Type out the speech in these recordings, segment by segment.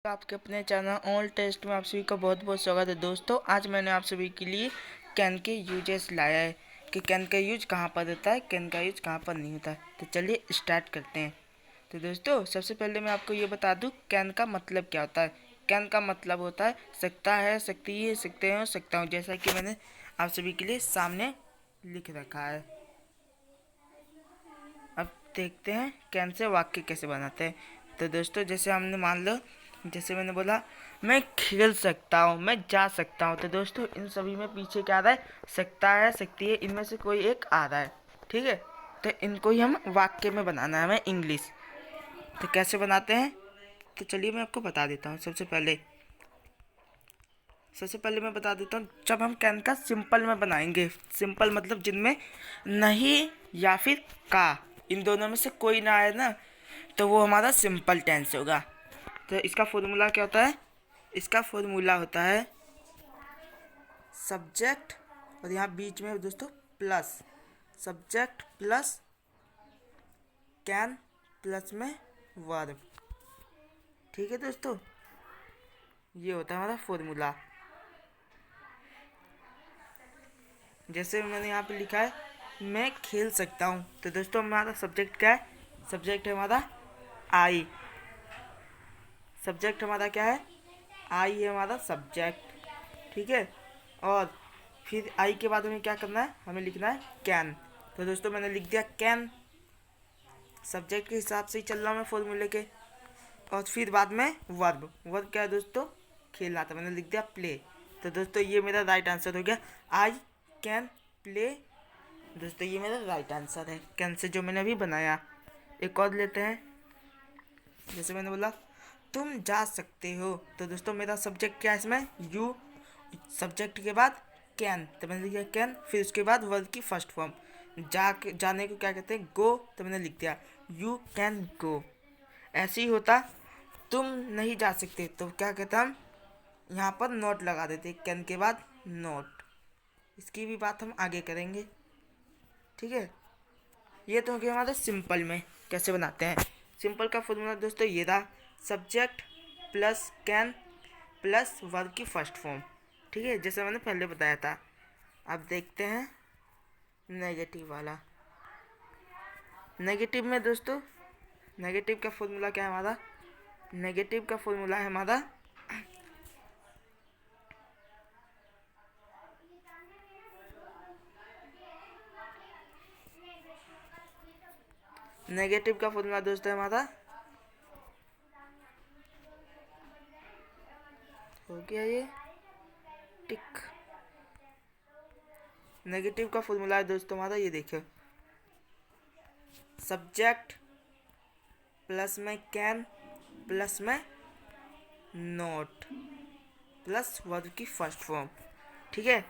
आपके अपने channel all test में आप सभी का बहुत बहुत स्वागत है दोस्तों। आज मैंने आप सभी के लिए कैन के यूजेस लाया है कि कैन का यूज कहाँ पर होता है, कैन का यूज कहाँ पर नहीं होता है। तो चलिए स्टार्ट करते हैं। तो दोस्तों सबसे पहले मैं आपको ये बता दूँ कैन का मतलब क्या होता है। कैन का मतलब होता है सकता है, सकती है, सकते हैं, सकता हूँ, जैसा कि मैंने आप सभी के लिए सामने लिख रखा है। अब देखते हैं कैन से वाक्य कैसे बनाते हैं। तो दोस्तों जैसे हमने मान लो, जैसे मैंने बोला मैं खेल सकता हूँ, मैं जा सकता हूँ। तो दोस्तों इन सभी में पीछे क्या आ रहा है, सकता है, सकती है, इनमें से कोई एक आ रहा है। ठीक है, तो इनको ही हम वाक्य में बनाना है हमें इंग्लिश। तो कैसे बनाते हैं, तो चलिए मैं आपको बता देता हूँ। सबसे पहले मैं बता देता हूँ, जब हम कैन का सिंपल में बनाएंगे, सिंपल मतलब जिनमें नहीं या फिर का, इन दोनों में से कोई ना आए ना, तो वो हमारा सिंपल टेंस होगा। तो इसका फॉर्मूला क्या होता है, इसका फॉर्मूला होता है सब्जेक्ट और यहाँ बीच में दोस्तों plus, subject plus can plus में वर्ब। ठीक है दोस्तों, ये होता है हमारा फॉर्मूला। जैसे मैंने यहाँ पे लिखा है मैं खेल सकता हूँ, तो दोस्तों हमारा सब्जेक्ट क्या है, सब्जेक्ट है हमारा आई। सब्जेक्ट हमारा क्या है, आई है हमारा सब्जेक्ट। ठीक है, और फिर आई के बाद हमें क्या करना है, हमें लिखना है कैन। तो दोस्तों मैंने लिख दिया कैन, सब्जेक्ट के हिसाब से ही चल रहा हूँ मैं फॉर्मूले के। और फिर बाद में वर्ब, वर्ब क्या है दोस्तों, खेलना, था मैंने लिख दिया प्ले। तो दोस्तों ये मेरा राइट आंसर हो गया, आई कैन प्ले। दोस्तों ये मेरा राइट आंसर है कैन से जो मैंने अभी बनाया। एक और लेते हैं, जैसे मैंने बोला तुम जा सकते हो, तो दोस्तों मेरा सब्जेक्ट क्या है इसमें, यू, सब्जेक्ट के बाद कैन, तो मैंने लिखा कैन, फिर उसके बाद वर्ब की फर्स्ट फॉर्म, जाने को क्या कहते हैं, गो, तो मैंने लिख दिया यू कैन गो। ऐसे ही होता तुम नहीं जा सकते, तो क्या कहते हम यहाँ पर नोट लगा देते, कैन के बाद नोट। इसकी भी बात हम आगे करेंगे। ठीक है, ये तो हो गया हमारे सिंपल में कैसे बनाते हैं। सिंपल का फॉर्मूला दोस्तों ये था, subject plus can plus verb की फर्स्ट फॉर्म। ठीक है, जैसे मैंने पहले बताया था। अब देखते हैं नेगेटिव वाला। नेगेटिव में दोस्तों, नेगेटिव का फॉर्मूला क्या है हमारा, नेगेटिव का फॉर्मूला है हमारा नेगेटिव का फॉर्मूला दोस्तों है हमारा, हो गया ये टिक। नेगेटिव का फॉर्मूला है दोस्तों हमारा, ये देखिए सब्जेक्ट प्लस में कैन प्लस में नोट प्लस वर्ब की फर्स्ट फॉर्म। ठीक है,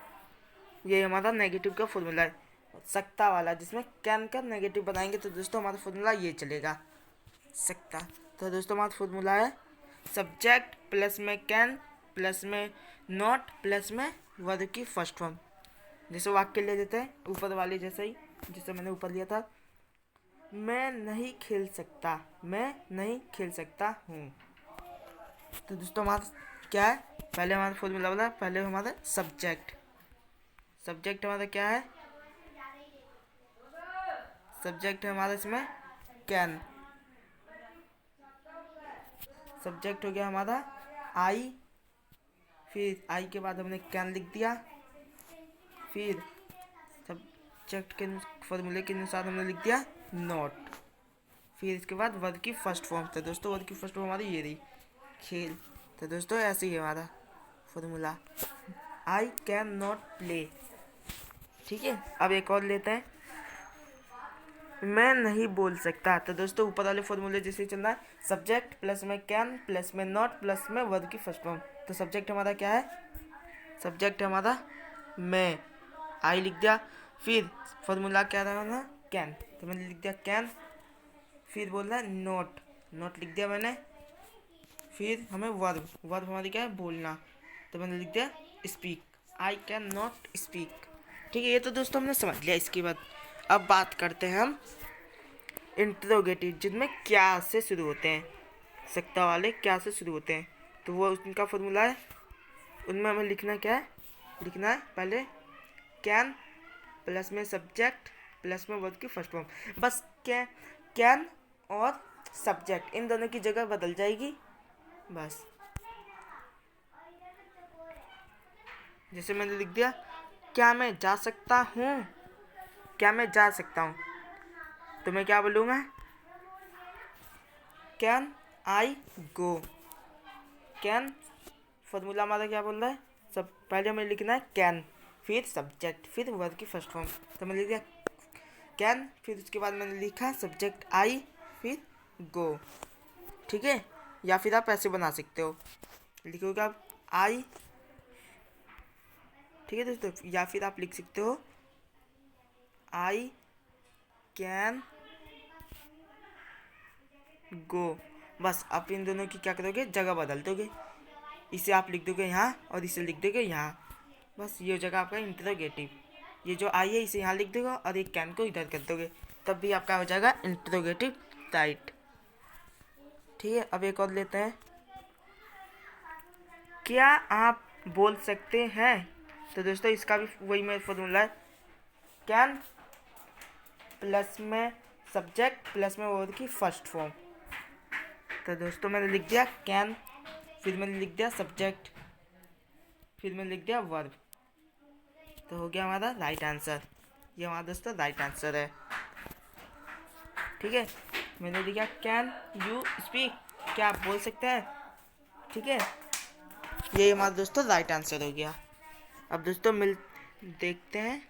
ये हमारा नेगेटिव का फॉर्मूला है। सकता वाला जिसमें कैन का नेगेटिव बनाएंगे, तो दोस्तों हमारा फॉर्मूला ये चलेगा सकता। तो दोस्तों हमारा फॉर्मूला है सब्जेक्ट प्लस में कैन प्लस में नॉट प्लस में वर्ब की फर्स्ट फॉर्म। जैसे वाक्य ले देते हैं ऊपर वाले जैसे ही, जैसे मैंने ऊपर लिया था, मैं नहीं खेल सकता, मैं नहीं खेल सकता हूँ। तो दोस्तों हमारा क्या है, पहले हमारा फॉर्मूला वाला, पहले हमारा सब्जेक्ट, सब्जेक्ट हमारा क्या है, सब्जेक्ट है हमारा इसमें कैन, सब्जेक्ट हो गया हमारा आई, फिर आई के बाद हमने कैन लिख दिया, फिर सब्जेक्ट के फॉर्मूले के अनुसार हमने लिख दिया नॉट, फिर इसके बाद वर्ब की फर्स्ट फॉर्म। तो दोस्तों वर्ब की फर्स्ट फॉर्म हमारी ये रही खेल। तो दोस्तों ऐसे ही है हमारा formula, I can not play. ठीक है, अब एक और लेते हैं, मैं नहीं बोल सकता। तो दोस्तों ऊपर वाले फॉर्मूले जैसे चलना है, सब्जेक्ट प्लस में कैन प्लस में नॉट प्लस में वर्ब की फर्स्ट फॉर्म। तो सब्जेक्ट हमारा क्या है, सब्जेक्ट हमारा मैं, आई लिख दिया, फिर फॉर्मूला क्या रहा ना कैन, तो मैंने लिख दिया कैन, फिर बोल रहा है नोट, नोट लिख दिया मैंने, फिर हमें वर्ब, वर्ब हमारी क्या है बोलना, तो मैंने लिख दिया speak, I can not speak. ठीक है, ये तो दोस्तों हमने समझ लिया। इसके बाद अब बात करते हैं हम इंट्रोगेटिव, जिनमें क्या से शुरू होते हैं, सकता वाले क्या से शुरू होते हैं। तो वो उनका फॉर्मूला है, उनमें हमें लिखना क्या है, लिखना है पहले कैन प्लस में सब्जेक्ट प्लस में वर्ब की फर्स्ट फॉर्म। बस कैन और सब्जेक्ट इन दोनों की जगह बदल जाएगी बस। जैसे मैंने लिख दिया क्या मैं जा सकता हूँ, क्या मैं जा सकता हूँ, तो मैं क्या बोलूँगा, can I go. Can formula हमारा क्या बोल रहा है, सब पहले हमें लिखना है कैन, फिर सब्जेक्ट, फिर वर्ब की फर्स्ट फॉर्म। तो मैंने लिख दिया कैन, फिर उसके बाद मैंने लिखा सब्जेक्ट आई, फिर गो। ठीक है, या फिर आप ऐसे बना सकते हो, लिखोगे आप आई, ठीक है दोस्तों, या फिर आप लिख सकते हो आई कैन गो। बस आप इन दोनों की क्या करोगे, जगह बदल दोगे, इसे आप लिख दोगे यहाँ और इसे लिख दोगे यहाँ। बस ये जगह आपका इंट्रोगेटिव, ये जो आई है इसे यहाँ लिख दोगे और एक कैन को इधर कर दोगे, तब भी आपका हो जाएगा इंट्रोगेटिव राइट। ठीक है, अब एक और लेते हैं, क्या आप बोल सकते हैं। तो दोस्तों इसका भी वही मैं फॉर्मूला है, कैन प्लस में सब्जेक्ट प्लस में वर्ब की फर्स्ट फॉर्म। तो दोस्तों मैंने लिख दिया कैन, फिर मैंने लिख दिया सब्जेक्ट, फिर मैंने लिख दिया वर्ब, तो हो गया हमारा राइट आंसर। ये हमारा दोस्तों राइट आंसर है। ठीक है, मैंने लिखा कैन यू स्पीक, क्या आप बोल सकते हैं। ठीक है, ये हमारा दोस्तों राइट आंसर हो गया। अब दोस्तों देखते हैं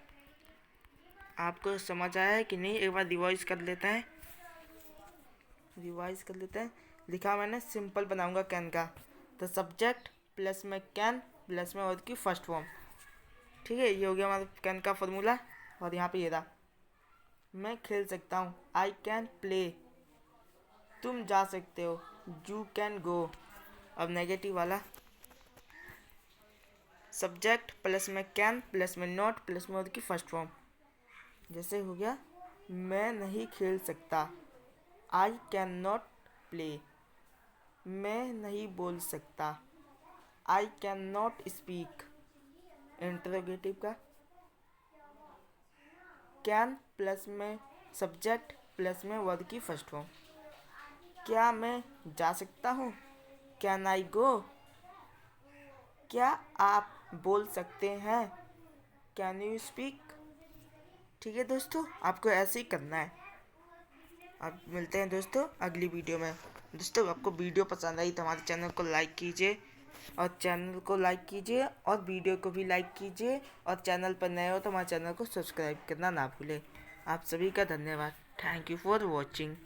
आपको समझ आया है कि नहीं, एक बार रिवाइज कर लेते हैं, लिखा मैंने सिंपल बनाऊंगा कैन का, तो सब्जेक्ट प्लस में कैन प्लस में वर्ब की फर्स्ट फॉर्म। ठीक है, ये हो गया हमारा कैन का फॉर्मूला। और यहाँ पे ये रहा, मैं खेल सकता हूँ, आई कैन प्ले, तुम जा सकते हो, यू कैन गो। अब नेगेटिव वाला, सब्जेक्ट प्लस में कैन प्लस में नॉट प्लस में वर्ब की फर्स्ट फॉर्म। जैसे हो गया मैं नहीं खेल सकता, आई कैन नॉट प्ले, मैं नहीं बोल सकता, I can not speak. Interrogative का कैन प्लस में सब्जेक्ट प्लस में वर्ब की फर्स्ट फॉर्म, क्या मैं जा सकता हूँ, कैन आई गो, क्या आप बोल सकते हैं, कैन यू स्पीक। ठीक है दोस्तों, आपको ऐसे ही करना है। अब मिलते हैं दोस्तों अगली वीडियो में। दोस्तों आपको वीडियो पसंद आई तो हमारे चैनल को लाइक कीजिए, और वीडियो को भी लाइक कीजिए, और चैनल पर नए हो तो हमारे चैनल को सब्सक्राइब करना ना भूलें। आप सभी का धन्यवाद। Thank you for watching.